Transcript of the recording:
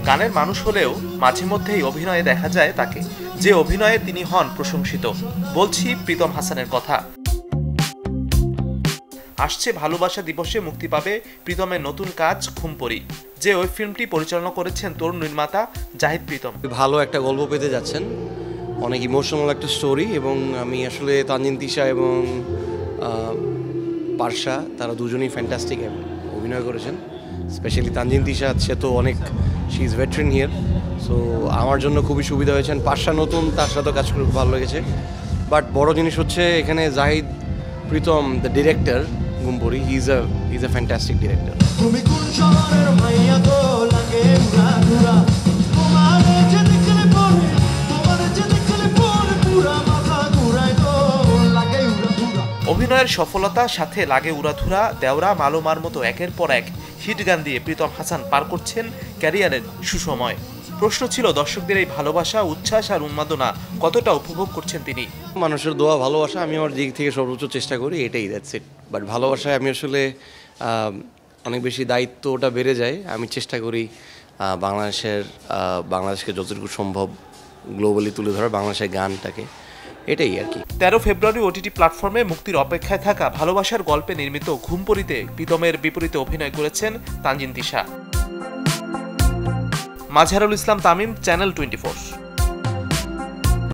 গানের মানুষ হলেও মাঝে মধ্যেই অভিনয়ে দেখা যায় তাকে, যে অভিনয়ে তিনি হন প্রশংসিত। বলছি প্রীতম হাসানের কথা। আসছে ভালোবাসা দিবসে মুক্তি পাবে প্রীতমের নতুন কাজ ঘুমপড়ি, যে ওয়েব ফিল্মটি পরিচালনা করেছেন তরুণ নির্মাতা জাহিদ প্রীতম। ভালো একটা গল্প পেতে যাচ্ছেন, অনেক ইমোশনাল একটা স্টোরি, এবং আমি আসলে তানজিন তিশা এবং পারশা তারা দুজনেই ফ্যান্টাস্টিক অভিনয় করেছেন। স্পেশালি তানজিন তিশা, সে তো অনেক, she is veteran here, so আমার জন্য খুবই সুবিধা হয়েছেন। পারশা নতুন, তার সাথেও কাজ করে খুব ভালো লেগেছে। বাট বড় জিনিস হচ্ছে এখানে Zahid Pritom, the director Ghumpori, he is a fantastic director. অভিনয়ের সফলতার সাথে লাগে উড়াধুরা, দেওরা, মালোমার মতো একের পর এক হিট গান দিয়ে প্রীতম হাসান পার করছেন ক্যারিয়ারের সুসময়। প্রশ্ন ছিল দর্শকদের এই ভালোবাসা, উচ্ছ্বাস আর উন্মাদনা কতটা উপভোগ করছেন তিনি। মানুষের দোয়া, ভালোবাসা, আমি আমার দিক থেকে সর্বোচ্চ চেষ্টা করি, এটাই, দ্যাটস ইট। বাট ভালোবাসায় আমি আসলে অনেক বেশি দায়িত্বটা বেড়ে যায়। আমি চেষ্টা করি বাংলাদেশকে যতটুকু সম্ভব গ্লোবালি তুলে ধরা, বাংলাদেশের গানটাকে, এটাই আর কি। 13 ফেব্রুয়ারি ওটিটি প্ল্যাটফর্মে মুক্তির অপেক্ষায় থাকা ভালোবাসার গল্পে নির্মিত ঘুমপড়িতে প্রীতমের বিপরীতে অভিনয় করেছেন তানজিন তিশা। মাজহারুল ইসলাম তামিম, চ্যানেল 24।